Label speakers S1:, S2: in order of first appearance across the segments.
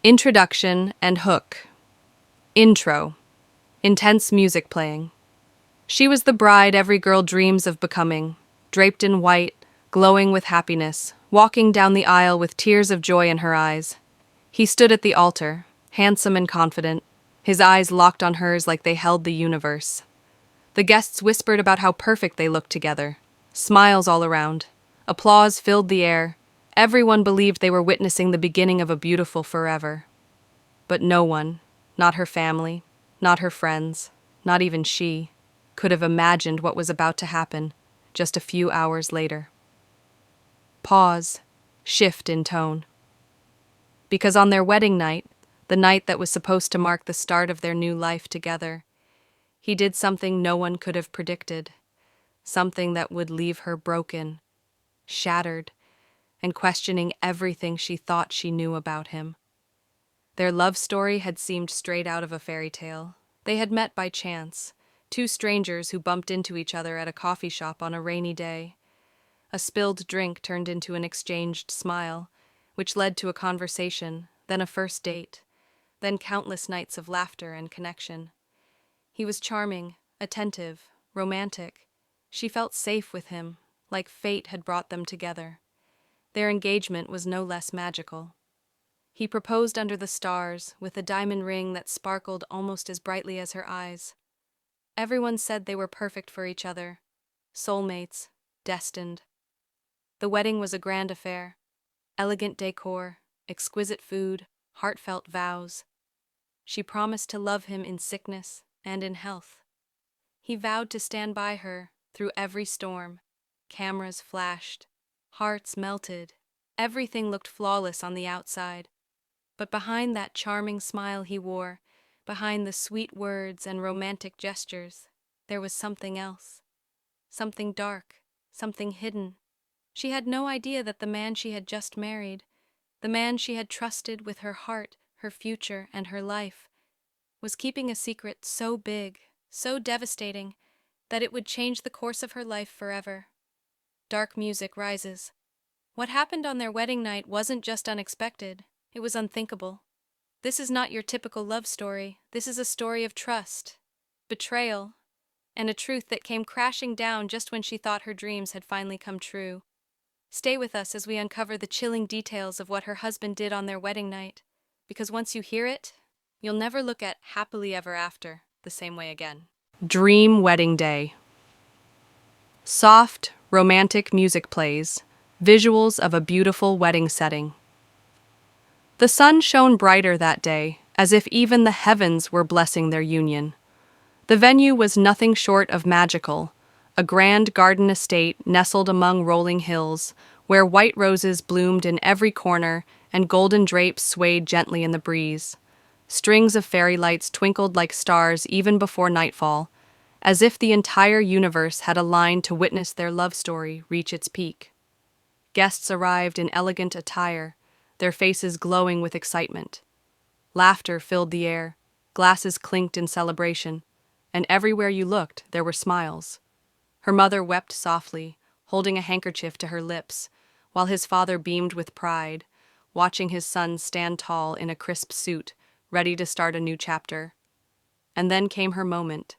S1: Introduction and hook. Intro. Intense music playing. She was the bride every girl dreams of becoming, draped in white, glowing with happiness, walking down the aisle with tears of joy in her eyes. He stood at the altar, handsome and confident, his eyes locked on hers like they held the universe. The guests whispered about how perfect they looked together. Smiles all around. Applause filled the air. Everyone believed they were witnessing the beginning of a beautiful forever. But no one, not her family, not her friends, not even she, could have imagined what was about to happen just a few hours later. Pause. Shift in tone. Because on their wedding night, the night that was supposed to mark the start of their new life together, he did something no one could have predicted, something that would leave her broken, shattered, and questioning everything she thought she knew about him. Their love story had seemed straight out of a fairy tale. They had met by chance, two strangers who bumped into each other at a coffee shop on a rainy day. A spilled drink turned into an exchanged smile, which led to a conversation, then a first date, then countless nights of laughter and connection. He was charming, attentive, romantic. She felt safe with him, like fate had brought them together. Their engagement was no less magical. He proposed under the stars, with a diamond ring that sparkled almost as brightly as her eyes. Everyone said they were perfect for each other, soulmates, destined. The wedding was a grand affair. Elegant decor, exquisite food, heartfelt vows. She promised to love him in sickness and in health. He vowed to stand by her through every storm. Cameras flashed, hearts melted, everything looked flawless on the outside. But behind that charming smile he wore, behind the sweet words and romantic gestures, there was something else. Something dark, something hidden. She had no idea that the man she had just married, the man she had trusted with her heart, her future, and her life, was keeping a secret so big, so devastating, that it would change the course of her life forever. Dark music rises. What happened on their wedding night wasn't just unexpected, it was unthinkable. This is not your typical love story. This is a story of trust, betrayal, and a truth that came crashing down just when she thought her dreams had finally come true. Stay with us as we uncover the chilling details of what her husband did on their wedding night, because once you hear it, you'll never look at happily ever after the same way again. Dream Wedding Day. Soft, romantic music plays, visuals of a beautiful wedding setting. The sun shone brighter that day, as if even the heavens were blessing their union. The venue was nothing short of magical, a grand garden estate nestled among rolling hills, where white roses bloomed in every corner and golden drapes swayed gently in the breeze. Strings of fairy lights twinkled like stars even before nightfall, as if the entire universe had aligned to witness their love story reach its peak. Guests arrived in elegant attire, their faces glowing with excitement. Laughter filled the air, glasses clinked in celebration, and everywhere you looked there were smiles. Her mother wept softly, holding a handkerchief to her lips, while his father beamed with pride, watching his son stand tall in a crisp suit, ready to start a new chapter. And then came her moment.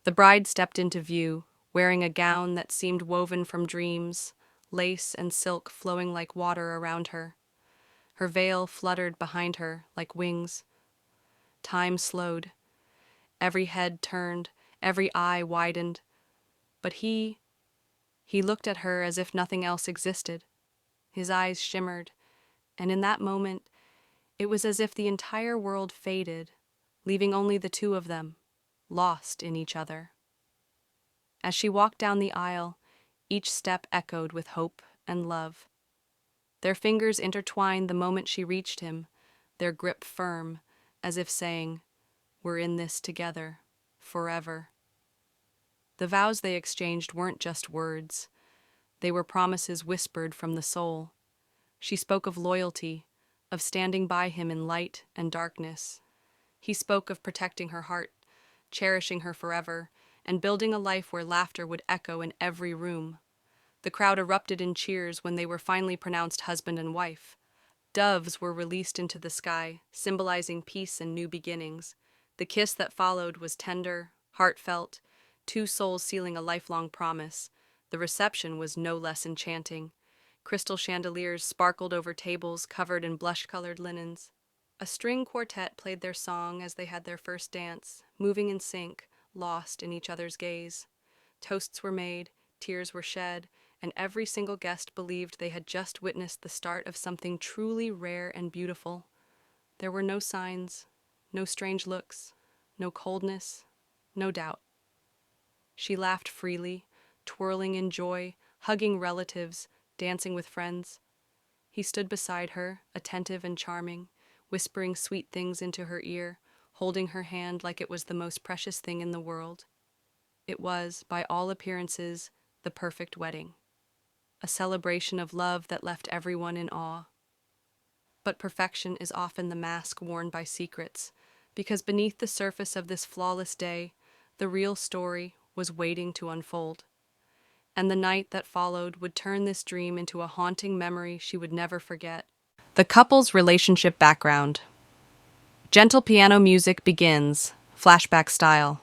S1: The bride stepped into view, wearing a gown that seemed woven from dreams, lace and silk flowing like water around her. Her veil fluttered behind her like wings. Time slowed. Every head turned, every eye widened. But he looked at her as if nothing else existed. His eyes shimmered, and in that moment, it was as if the entire world faded, leaving only the two of them, lost in each other. As she walked down the aisle, each step echoed with hope and love. Their fingers intertwined the moment she reached him, their grip firm, as if saying, "We're in this together, forever." The vows they exchanged weren't just words. They were promises whispered from the soul. She spoke of loyalty, of standing by him in light and darkness. He spoke of protecting her heart, cherishing her forever, and building a life where laughter would echo in every room. The crowd erupted in cheers when they were finally pronounced husband and wife. Doves were released into the sky, symbolizing peace and new beginnings. The kiss that followed was tender, heartfelt, two souls sealing a lifelong promise. The reception was no less enchanting. Crystal chandeliers sparkled over tables covered in blush-colored linens. A string quartet played their song as they had their first dance, moving in sync, lost in each other's gaze. Toasts were made, tears were shed, and every single guest believed they had just witnessed the start of something truly rare and beautiful. There were no signs, no strange looks, no coldness, no doubt. She laughed freely, twirling in joy, hugging relatives, dancing with friends. He stood beside her, attentive and charming, whispering sweet things into her ear, holding her hand like it was the most precious thing in the world. It was, by all appearances, the perfect wedding. A celebration of love that left everyone in awe. But perfection is often the mask worn by secrets, because beneath the surface of this flawless day, the real story was waiting to unfold. And the night that followed would turn this dream into a haunting memory she would never forget. The couple's relationship background. Gentle piano music begins, flashback style.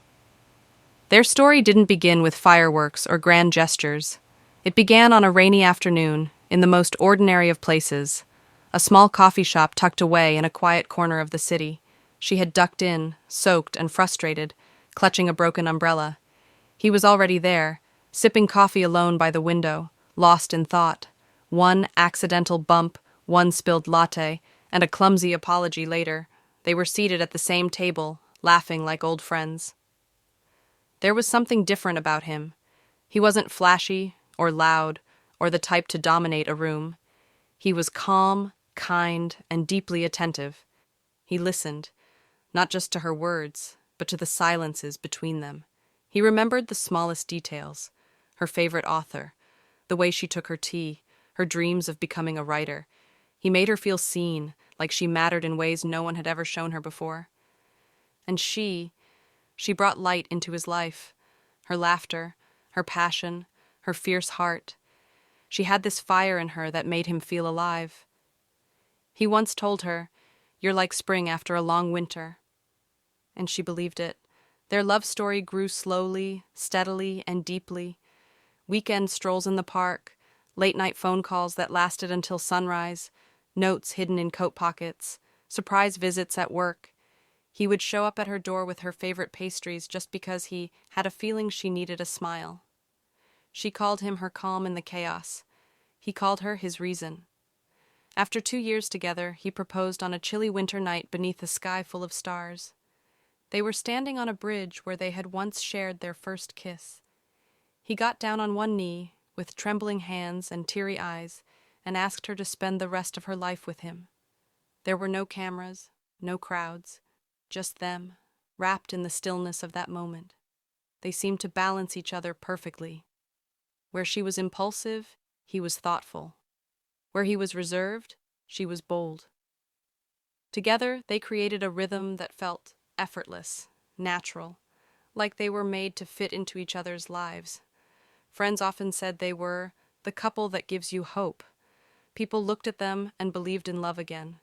S1: Their story didn't begin with fireworks or grand gestures. It began on a rainy afternoon, in the most ordinary of places, a small coffee shop tucked away in a quiet corner of the city. She had ducked in, soaked and frustrated, clutching a broken umbrella. He was already there, sipping coffee alone by the window, lost in thought. One accidental bump, one spilled latte, and a clumsy apology later, they were seated at the same table, laughing like old friends. There was something different about him. He wasn't flashy or loud or the type to dominate a room. He was calm, kind, and deeply attentive. He listened, not just to her words, but to the silences between them. He remembered the smallest details, her favorite author, the way she took her tea, her dreams of becoming a writer. He made her feel seen, like she mattered in ways no one had ever shown her before. And she brought light into his life, her laughter, her passion, her fierce heart. She had this fire in her that made him feel alive. He once told her, "You're like spring after a long winter." And she believed it. Their love story grew slowly, steadily, and deeply. Weekend strolls in the park, late-night phone calls that lasted until sunrise, notes hidden in coat pockets, surprise visits at work. He would show up at her door with her favorite pastries just because he had a feeling she needed a smile. She called him her calm in the chaos. He called her his reason. After 2 years together, he proposed on a chilly winter night beneath a sky full of stars. They were standing on a bridge where they had once shared their first kiss. He got down on one knee, with trembling hands and teary eyes, and asked her to spend the rest of her life with him. There were no cameras, no crowds, just them, wrapped in the stillness of that moment. They seemed to balance each other perfectly. Where she was impulsive, he was thoughtful. Where he was reserved, she was bold. Together, they created a rhythm that felt effortless, natural, like they were made to fit into each other's lives. Friends often said they were the couple that gives you hope. People looked at them and believed in love again.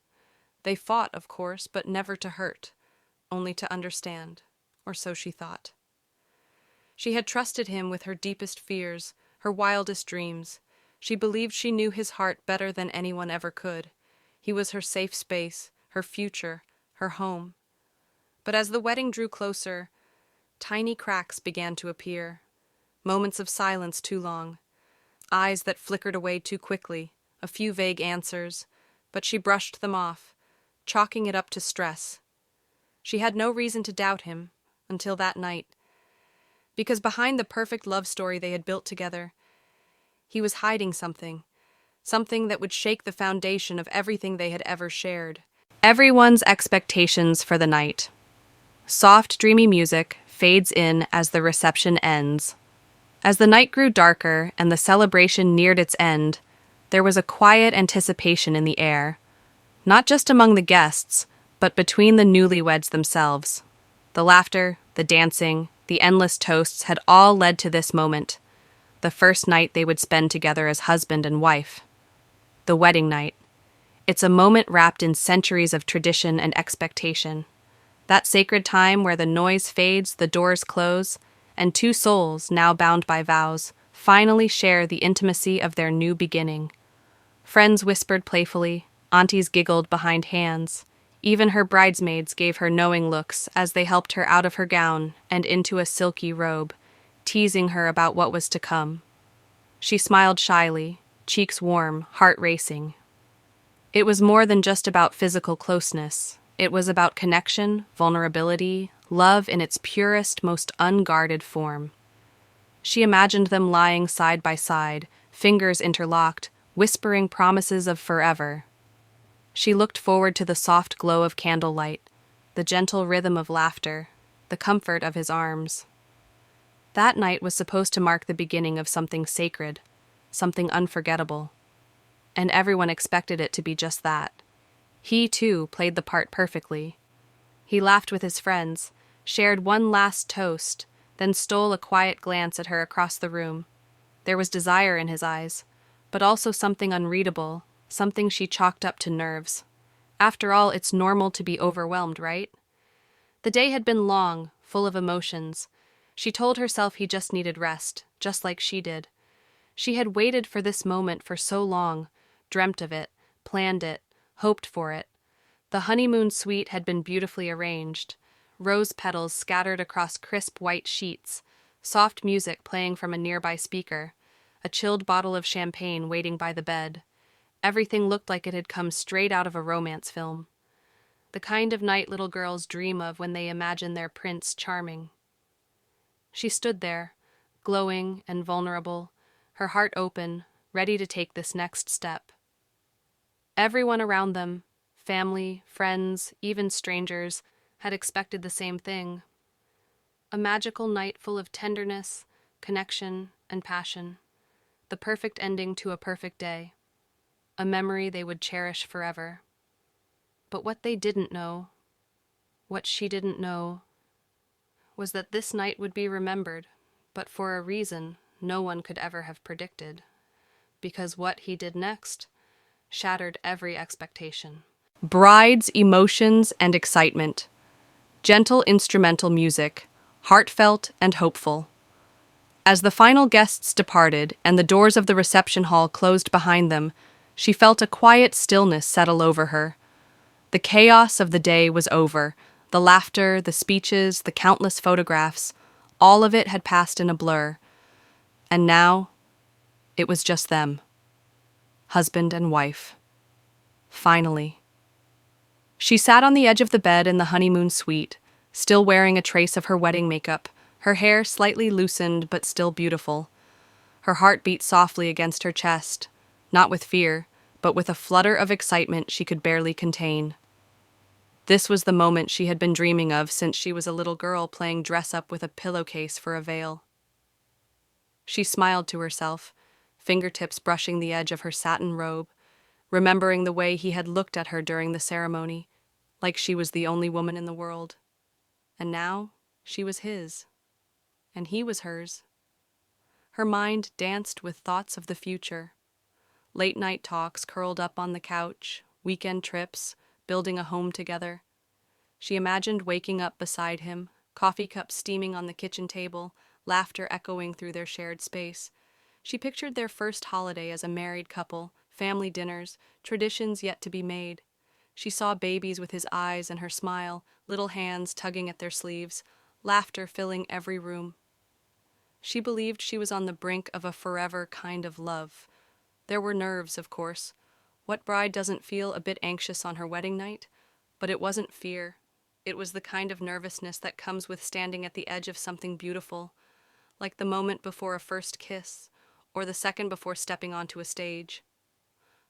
S1: They fought, of course, but never to hurt, only to understand, or so she thought. She had trusted him with her deepest fears, her wildest dreams. She believed she knew his heart better than anyone ever could. He was her safe space, her future, her home. But as the wedding drew closer, tiny cracks began to appear. Moments of silence too long. Eyes that flickered away too quickly, a few vague answers, but she brushed them off, chalking it up to stress. She had no reason to doubt him, until that night. Because behind the perfect love story they had built together, he was hiding something that would shake the foundation of everything they had ever shared. Everyone's expectations for the night. Soft, dreamy music fades in as the reception ends. As the night grew darker and the celebration neared its end, there was a quiet anticipation in the air, not just among the guests, but between the newlyweds themselves. The laughter, the dancing, the endless toasts had all led to this moment, the first night they would spend together as husband and wife. The wedding night. It's a moment wrapped in centuries of tradition and expectation. That sacred time where the noise fades, the doors close, and two souls, now bound by vows, finally share the intimacy of their new beginning. Friends whispered playfully, aunties giggled behind hands. Even her bridesmaids gave her knowing looks as they helped her out of her gown and into a silky robe, teasing her about what was to come. She smiled shyly, cheeks warm, heart racing. It was more than just about physical closeness. It was about connection, vulnerability, love in its purest, most unguarded form. She imagined them lying side by side, fingers interlocked, whispering promises of forever. She looked forward to the soft glow of candlelight, the gentle rhythm of laughter, the comfort of his arms. That night was supposed to mark the beginning of something sacred, something unforgettable. And everyone expected it to be just that. He, too, played the part perfectly. He laughed with his friends, shared one last toast, then stole a quiet glance at her across the room. There was desire in his eyes, but also something unreadable, something she chalked up to nerves. After all, it's normal to be overwhelmed, right? The day had been long, full of emotions. She told herself he just needed rest, just like she did. She had waited for this moment for so long, dreamt of it, planned it, hoped for it. The honeymoon suite had been beautifully arranged, rose petals scattered across crisp white sheets, soft music playing from a nearby speaker, a chilled bottle of champagne waiting by the bed. Everything looked like it had come straight out of a romance film. The kind of night little girls dream of when they imagine their prince charming. She stood there, glowing and vulnerable, her heart open, ready to take this next step. Everyone around them, family, friends, even strangers, had expected the same thing. A magical night full of tenderness, connection, and passion. The perfect ending to a perfect day. A memory they would cherish forever. But what they didn't know, what she didn't know, was that this night would be remembered, but for a reason no one could ever have predicted. Because what he did next shattered every expectation. Bride's emotions and excitement. Gentle instrumental music, heartfelt and hopeful. As the final guests departed and the doors of the reception hall closed behind them, she felt a quiet stillness settle over her. The chaos of the day was over. The laughter, the speeches, the countless photographs, all of it had passed in a blur. And now, it was just them. Husband and wife. Finally. She sat on the edge of the bed in the honeymoon suite, still wearing a trace of her wedding makeup, her hair slightly loosened but still beautiful. Her heart beat softly against her chest, not with fear, but with a flutter of excitement she could barely contain. This was the moment she had been dreaming of since she was a little girl playing dress-up with a pillowcase for a veil. She smiled to herself, fingertips brushing the edge of her satin robe, remembering the way he had looked at her during the ceremony, like she was the only woman in the world. And now, she was his. And he was hers. Her mind danced with thoughts of the future. Late-night talks curled up on the couch, weekend trips, building a home together. She imagined waking up beside him, coffee cups steaming on the kitchen table, laughter echoing through their shared space. She pictured their first holiday as a married couple, family dinners, traditions yet to be made. She saw babies with his eyes and her smile, little hands tugging at their sleeves, laughter filling every room. She believed she was on the brink of a forever kind of love. There were nerves, of course. What bride doesn't feel a bit anxious on her wedding night? But it wasn't fear. It was the kind of nervousness that comes with standing at the edge of something beautiful, like the moment before a first kiss, or the second before stepping onto a stage.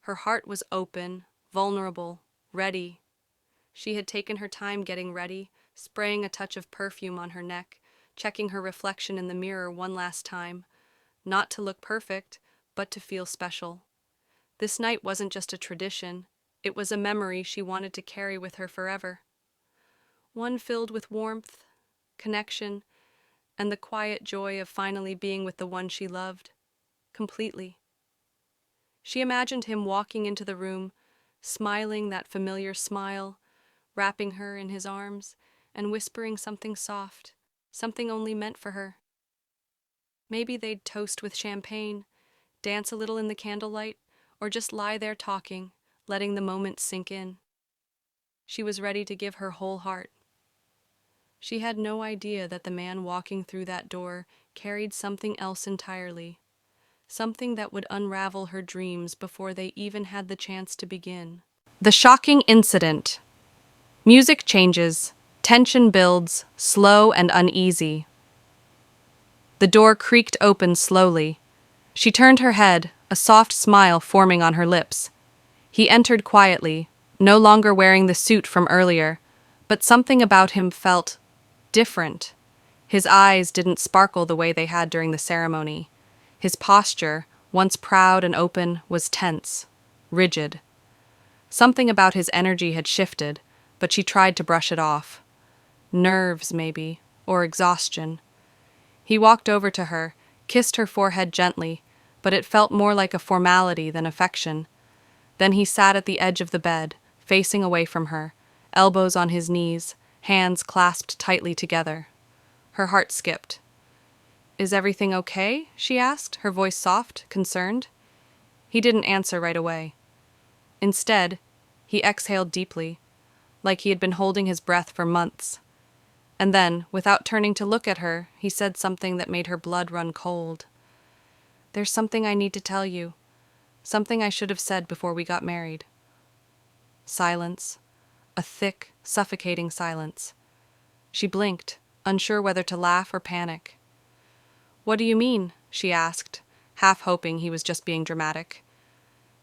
S1: Her heart was open, vulnerable, ready. She had taken her time getting ready, spraying a touch of perfume on her neck, checking her reflection in the mirror one last time, not to look perfect, but to feel special. This night wasn't just a tradition, it was a memory she wanted to carry with her forever. One filled with warmth, connection, and the quiet joy of finally being with the one she loved, completely. She imagined him walking into the room, smiling that familiar smile, wrapping her in his arms, and whispering something soft, something only meant for her. Maybe they'd toast with champagne, dance a little in the candlelight, or just lie there talking, letting the moment sink in. She was ready to give her whole heart. She had no idea that the man walking through that door carried something else entirely, something that would unravel her dreams before they even had the chance to begin. The shocking incident. Music changes, tension builds, slow and uneasy. The door creaked open slowly. She turned her head, a soft smile forming on her lips. He entered quietly, no longer wearing the suit from earlier, but something about him felt different. His eyes didn't sparkle the way they had during the ceremony. His posture, once proud and open, was tense, rigid. Something about his energy had shifted, but she tried to brush it off. Nerves, maybe, or exhaustion. He walked over to her, kissed her forehead gently, but it felt more like a formality than affection. Then he sat at the edge of the bed, facing away from her, elbows on his knees, hands clasped tightly together. Her heart skipped. "Is everything okay?" she asked, her voice soft, concerned. He didn't answer right away. Instead, he exhaled deeply, like he had been holding his breath for months. And then, without turning to look at her, he said something that made her blood run cold. "There's something I need to tell you. Something I should have said before we got married." Silence. A thick, suffocating silence. She blinked, unsure whether to laugh or panic. "What do you mean?" she asked, half hoping he was just being dramatic.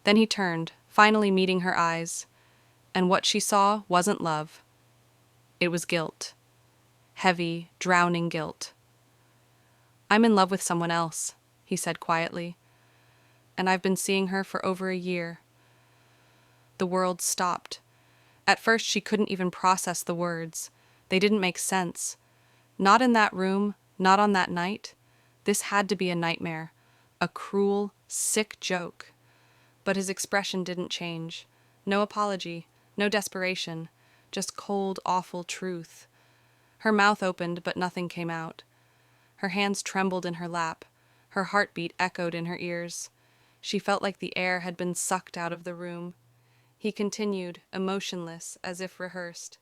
S1: Then he turned, finally meeting her eyes, and what she saw wasn't love. It was guilt. Heavy, drowning guilt. "I'm in love with someone else," he said quietly, "and I've been seeing her for over a year." The world stopped. At first she couldn't even process the words. They didn't make sense. Not in that room, not on that night. This had to be a nightmare, a cruel, sick joke. But his expression didn't change. No apology, no desperation, just cold, awful truth. Her mouth opened, but nothing came out. Her hands trembled in her lap. Her heartbeat echoed in her ears. She felt like the air had been sucked out of the room. He continued, emotionless, as if rehearsed.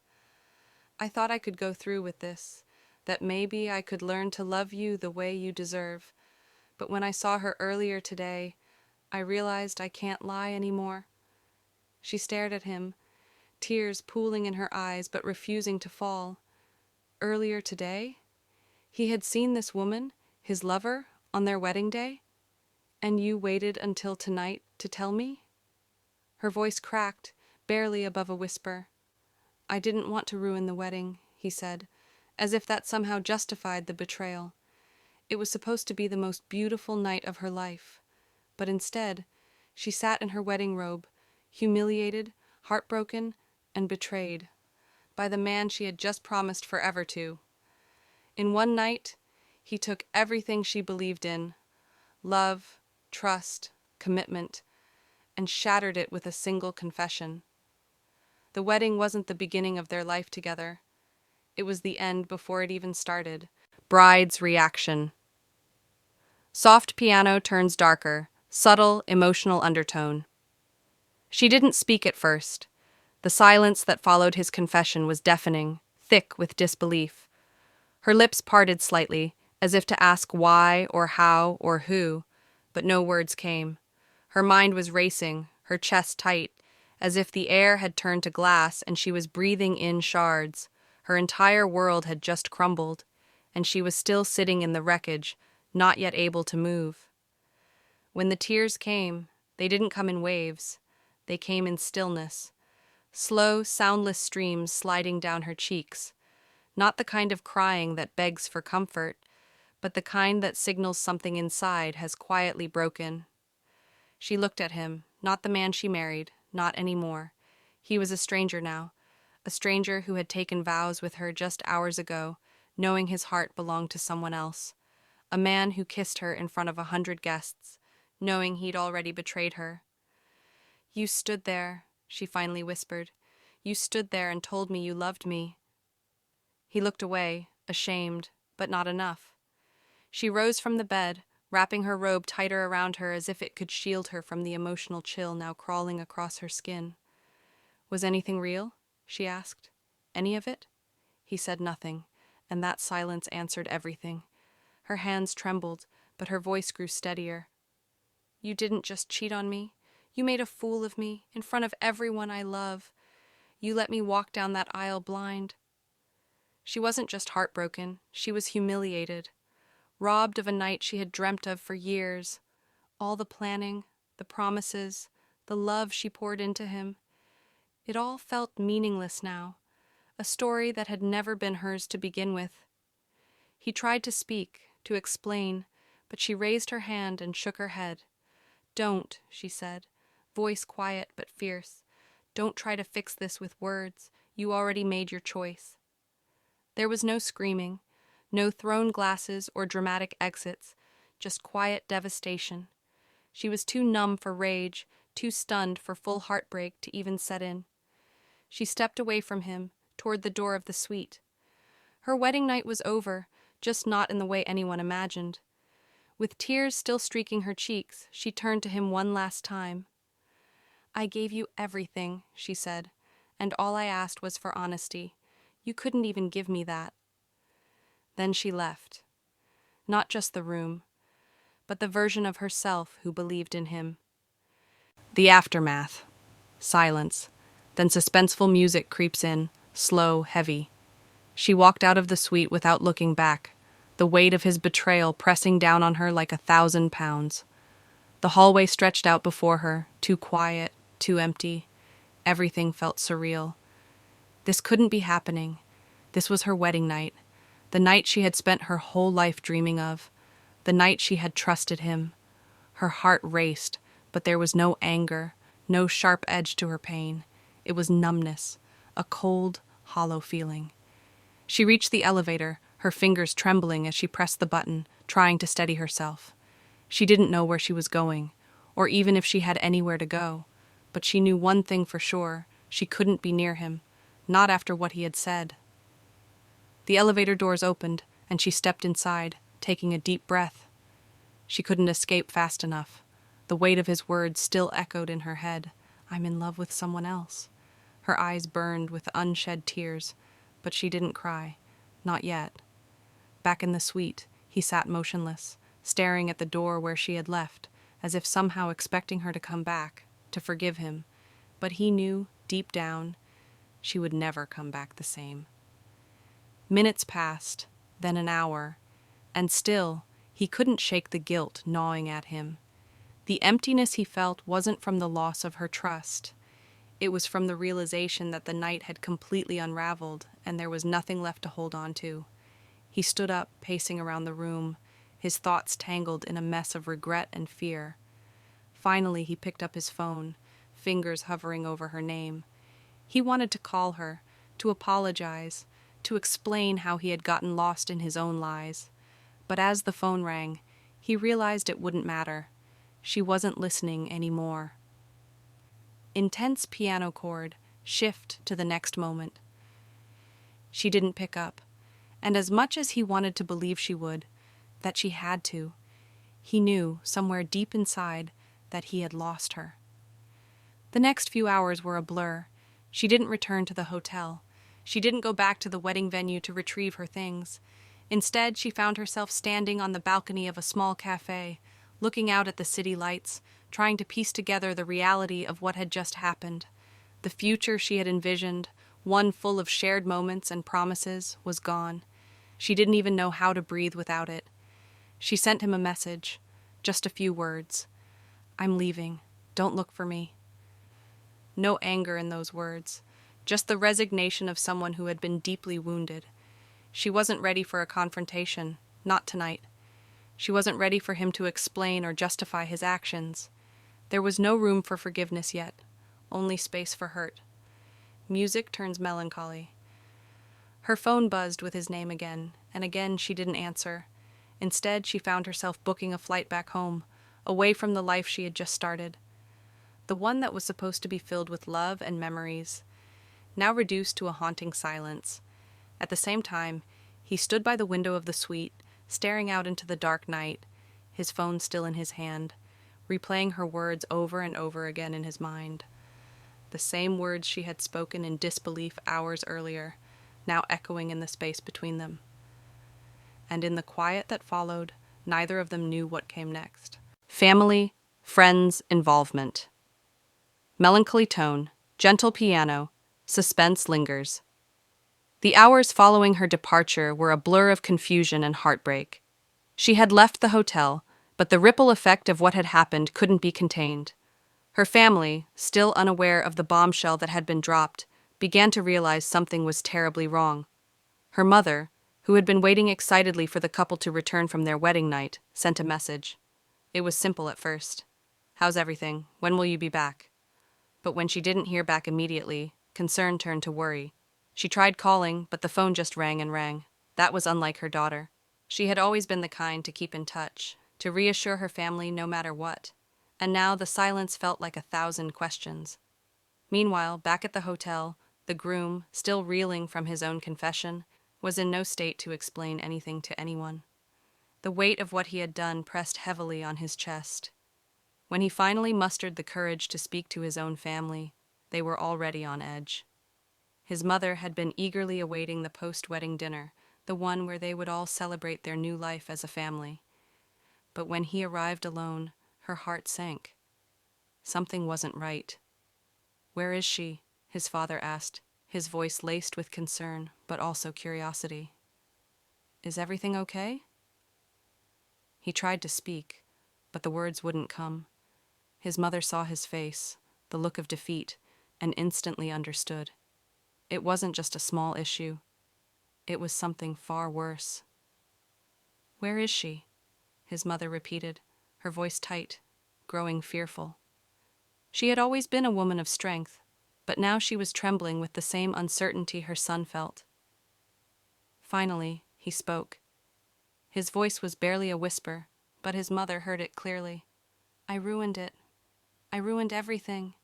S1: "I thought I could go through with this, that maybe I could learn to love you the way you deserve. But when I saw her earlier today, I realized I can't lie anymore." She stared at him, tears pooling in her eyes but refusing to fall. Earlier today? He had seen this woman, his lover, on their wedding day? "And you waited until tonight to tell me?" Her voice cracked, barely above a whisper. "I didn't want to ruin the wedding," he said, as if that somehow justified the betrayal. It was supposed to be the most beautiful night of her life. But instead, she sat in her wedding robe, humiliated, heartbroken, and betrayed by the man she had just promised forever to. In one night, he took everything she believed in, love, trust, commitment, and shattered it with a single confession. The wedding wasn't the beginning of their life together. It was the end before it even started. Bride's reaction. Soft piano turns darker, subtle, emotional undertone. She didn't speak at first. The silence that followed his confession was deafening, thick with disbelief. Her lips parted slightly, as if to ask why or how or who, but no words came. Her mind was racing, her chest tight, as if the air had turned to glass and she was breathing in shards. Her entire world had just crumbled, and she was still sitting in the wreckage, not yet able to move. When the tears came, they didn't come in waves. They came in stillness, slow, soundless streams sliding down her cheeks. Not the kind of crying that begs for comfort, but the kind that signals something inside has quietly broken. She looked at him, not the man she married, not anymore. He was a stranger now, a stranger who had taken vows with her just hours ago, knowing his heart belonged to someone else. A man who kissed her in front of 100 guests, knowing he'd already betrayed her. "You stood there," she finally whispered. You stood there and told me you loved me. He looked away, ashamed, but not enough. She rose from the bed, wrapping her robe tighter around her as if it could shield her from the emotional chill now crawling across her skin. Was anything real? She asked. Any of it? He said nothing, and that silence answered everything. Her hands trembled, but her voice grew steadier. You didn't just cheat on me. You made a fool of me, in front of everyone I love. You let me walk down that aisle blind. She wasn't just heartbroken, she was humiliated. Robbed of a night she had dreamt of for years. All the planning, the promises, the love she poured into him. It all felt meaningless now, a story that had never been hers to begin with. He tried to speak, to explain, but she raised her hand and shook her head. Don't, she said, voice quiet but fierce. Don't try to fix this with words. You already made your choice. There was no screaming, no thrown glasses or dramatic exits, just quiet devastation. She was too numb for rage, too stunned for full heartbreak to even set in. She stepped away from him, toward the door of the suite. Her wedding night was over, just not in the way anyone imagined. With tears still streaking her cheeks, she turned to him one last time. I gave you everything, she said, and all I asked was for honesty. You couldn't even give me that. Then she left. Not just the room, but the version of herself who believed in him. The aftermath. Silence. Then suspenseful music creeps in, slow, heavy. She walked out of the suite without looking back, the weight of his betrayal pressing down on her like 1,000 pounds. The hallway stretched out before her, too quiet, too empty. Everything felt surreal. This couldn't be happening. This was her wedding night, the night she had spent her whole life dreaming of, the night she had trusted him. Her heart raced, but there was no anger, no sharp edge to her pain. It was numbness, a cold, hollow feeling. She reached the elevator, her fingers trembling as she pressed the button, trying to steady herself. She didn't know where she was going, or even if she had anywhere to go, but she knew one thing for sure: she couldn't be near him, not after what he had said. The elevator doors opened, and she stepped inside, taking a deep breath. She couldn't escape fast enough. The weight of his words still echoed in her head. I'm in love with someone else. Her eyes burned with unshed tears, but she didn't cry. Not yet. Back in the suite, he sat motionless, staring at the door where she had left, as if somehow expecting her to come back, to forgive him. But he knew, deep down, she would never come back the same. Minutes passed, then an hour, and still he couldn't shake the guilt gnawing at him. The emptiness he felt wasn't from the loss of her trust. It was from the realization that the night had completely unraveled and there was nothing left to hold on to. He stood up, pacing around the room, his thoughts tangled in a mess of regret and fear. Finally, he picked up his phone, fingers hovering over her name. He wanted to call her, to apologize, to explain how he had gotten lost in his own lies. But as the phone rang, he realized it wouldn't matter. She wasn't listening anymore. Intense piano chord, shift to the next moment. She didn't pick up, and as much as he wanted to believe she would, that she had to, he knew, somewhere deep inside, that he had lost her. The next few hours were a blur. She didn't return to the hotel. She didn't go back to the wedding venue to retrieve her things. Instead, she found herself standing on the balcony of a small cafe, looking out at the city lights, trying to piece together the reality of what had just happened. The future she had envisioned, one full of shared moments and promises, was gone. She didn't even know how to breathe without it. She sent him a message, just a few words. I'm leaving. Don't look for me. No anger in those words, just the resignation of someone who had been deeply wounded. She wasn't ready for a confrontation, not tonight. She wasn't ready for him to explain or justify his actions. There was no room for forgiveness yet, only space for hurt. Music turns melancholy. Her phone buzzed with his name again, and again she didn't answer. Instead, she found herself booking a flight back home, away from the life she had just started. the one that was supposed to be filled with love and memories, now reduced to a haunting silence. At the same time, he stood by the window of the suite, staring out into the dark night, his phone still in his hand, replaying her words over and over again in his mind. The same words she had spoken in disbelief hours earlier, now echoing in the space between them. And in the quiet that followed, neither of them knew what came next. Family, friends, involvement. Melancholy tone, gentle piano, suspense lingers. The hours following her departure were a blur of confusion and heartbreak. She had left the hotel, but the ripple effect of what had happened couldn't be contained. Her family, still unaware of the bombshell that had been dropped, began to realize something was terribly wrong. Her mother, who had been waiting excitedly for the couple to return from their wedding night, sent a message. It was simple at first. "How's everything? When will you be back?" But when she didn't hear back immediately, concern turned to worry. She tried calling, but the phone just rang and rang. That was unlike her daughter. She had always been the kind to keep in touch, to reassure her family no matter what. And now the silence felt like 1,000 questions. Meanwhile, back at the hotel, the groom, still reeling from his own confession, was in no state to explain anything to anyone. The weight of what he had done pressed heavily on his chest. When he finally mustered the courage to speak to his own family, they were already on edge. His mother had been eagerly awaiting the post-wedding dinner, the one where they would all celebrate their new life as a family. But when he arrived alone, her heart sank. Something wasn't right. "Where is she?" his father asked, his voice laced with concern, but also curiosity. "Is everything okay?" He tried to speak, but the words wouldn't come. His mother saw his face, the look of defeat, and instantly understood. It wasn't just a small issue. It was something far worse. "Where is she?" his mother repeated, her voice tight, growing fearful. She had always been a woman of strength, but now she was trembling with the same uncertainty her son felt. Finally, he spoke. His voice was barely a whisper, but his mother heard it clearly. "I ruined it. I ruined everything."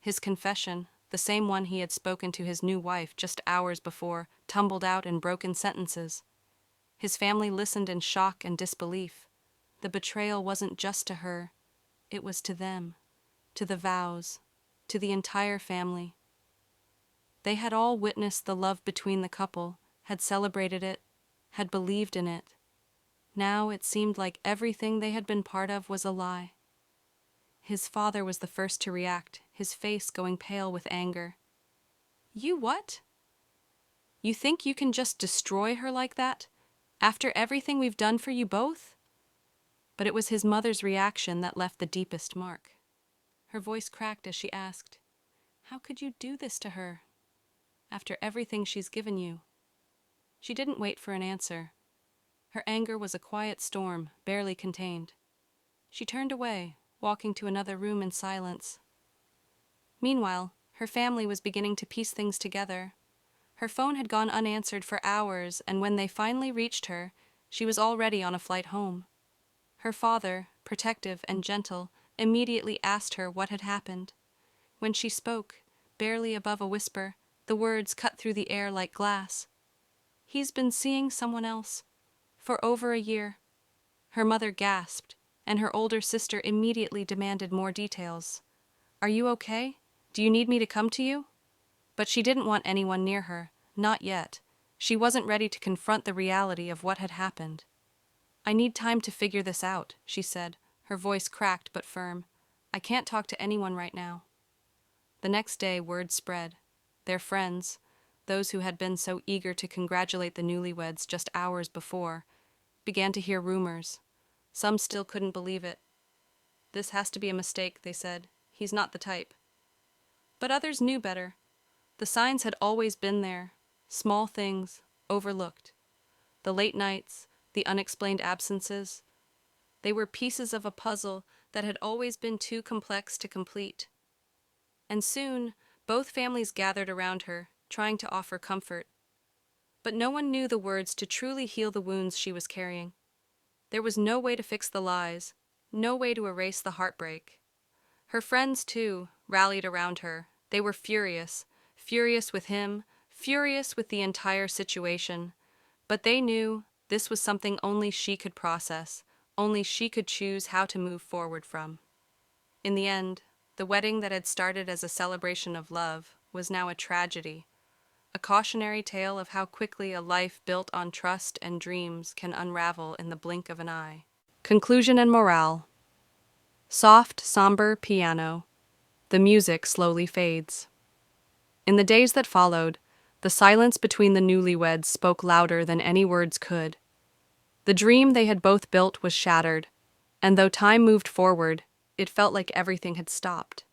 S1: His confession, the same one he had spoken to his new wife just hours before, tumbled out in broken sentences. His family listened in shock and disbelief. The betrayal wasn't just to her. It was to them, to the vows, to the entire family. They had all witnessed the love between the couple, had celebrated it, had believed in it. Now it seemed like everything they had been part of was a lie. His father was the first to react, his face going pale with anger. "You what? You think you can just destroy her like that, after everything we've done for you both?" But it was his mother's reaction that left the deepest mark. Her voice cracked as she asked, "How could you do this to her, after everything she's given you?" She didn't wait for an answer. Her anger was a quiet storm, barely contained. She turned away, walking to another room in silence. Meanwhile, her family was beginning to piece things together. Her phone had gone unanswered for hours, and when they finally reached her, she was already on a flight home. Her father, protective and gentle, immediately asked her what had happened. When she spoke, barely above a whisper, the words cut through the air like glass. "He's been seeing someone else. For over a year." Her mother gasped, and her older sister immediately demanded more details. "Are you okay? Do you need me to come to you?" But she didn't want anyone near her, not yet. She wasn't ready to confront the reality of what had happened. "I need time to figure this out," she said, her voice cracked but firm. "I can't talk to anyone right now." The next day, word spread. Their friends, those who had been so eager to congratulate the newlyweds just hours before, began to hear rumors. Some still couldn't believe it. "This has to be a mistake," they said. "He's not the type." But others knew better. The signs had always been there, small things, overlooked. The late nights, the unexplained absences. They were pieces of a puzzle that had always been too complex to complete. And soon, both families gathered around her, trying to offer comfort. But no one knew the words to truly heal the wounds she was carrying. There was no way to fix the lies, no way to erase the heartbreak. Her friends, too, rallied around her. They were furious, furious with him, furious with the entire situation. But they knew this was something only she could process, only she could choose how to move forward from. In the end, the wedding that had started as a celebration of love was now a tragedy, a cautionary tale of how quickly a life built on trust and dreams can unravel in the blink of an eye. Conclusion and morale. Soft, somber piano. The music slowly fades. In the days that followed, the silence between the newlyweds spoke louder than any words could. The dream they had both built was shattered, and though time moved forward, it felt like everything had stopped.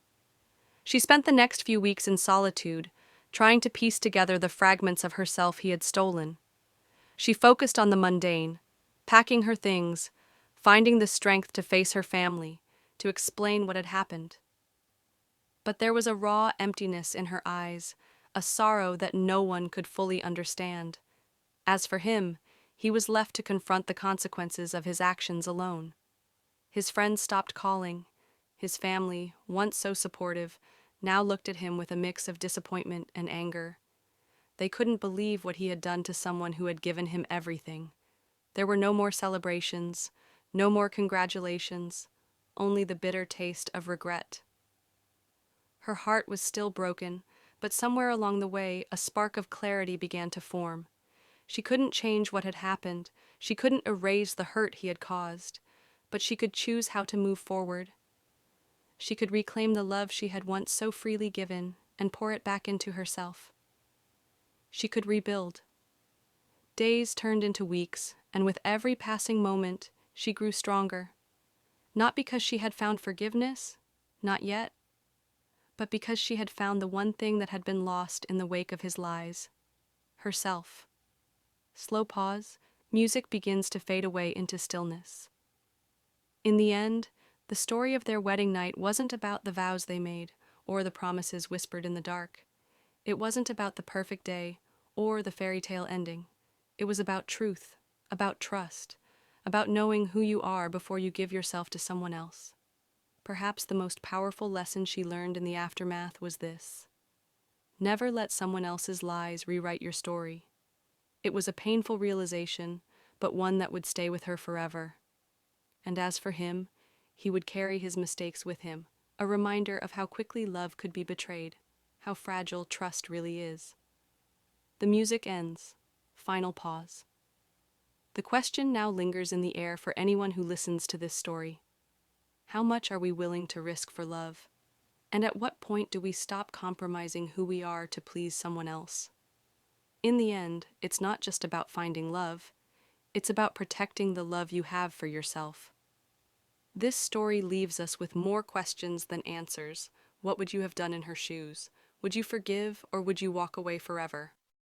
S1: She spent the next few weeks in solitude, trying to piece together the fragments of herself he had stolen. She focused on the mundane, packing her things, finding the strength to face her family, to explain what had happened. But there was a raw emptiness in her eyes, a sorrow that no one could fully understand. As for him, he was left to confront the consequences of his actions alone. His friends stopped calling. His family, once so supportive, now looked at him with a mix of disappointment and anger. They couldn't believe what he had done to someone who had given him everything. There were no more celebrations, no more congratulations, only the bitter taste of regret. Her heart was still broken, but somewhere along the way, a spark of clarity began to form. She couldn't change what had happened, she couldn't erase the hurt he had caused, but she could choose how to move forward. She could reclaim the love she had once so freely given and pour it back into herself. She could rebuild. Days turned into weeks, and with every passing moment, she grew stronger. Not because she had found forgiveness, not yet, but because she had found the one thing that had been lost in the wake of his lies: herself. Slow pause, music begins to fade away into stillness. In the end, the story of their wedding night wasn't about the vows they made or the promises whispered in the dark. It wasn't about the perfect day or the fairy tale ending. It was about truth, about trust, about knowing who you are before you give yourself to someone else. Perhaps the most powerful lesson she learned in the aftermath was this: never let someone else's lies rewrite your story. It was a painful realization, but one that would stay with her forever. And as for him, he would carry his mistakes with him, a reminder of how quickly love could be betrayed, how fragile trust really is. The music ends. Final pause. The question now lingers in the air for anyone who listens to this story. How much are we willing to risk for love? And at what point do we stop compromising who we are to please someone else? In the end, it's not just about finding love. It's about protecting the love you have for yourself. This story leaves us with more questions than answers. What would you have done in her shoes? Would you forgive or would you walk away forever?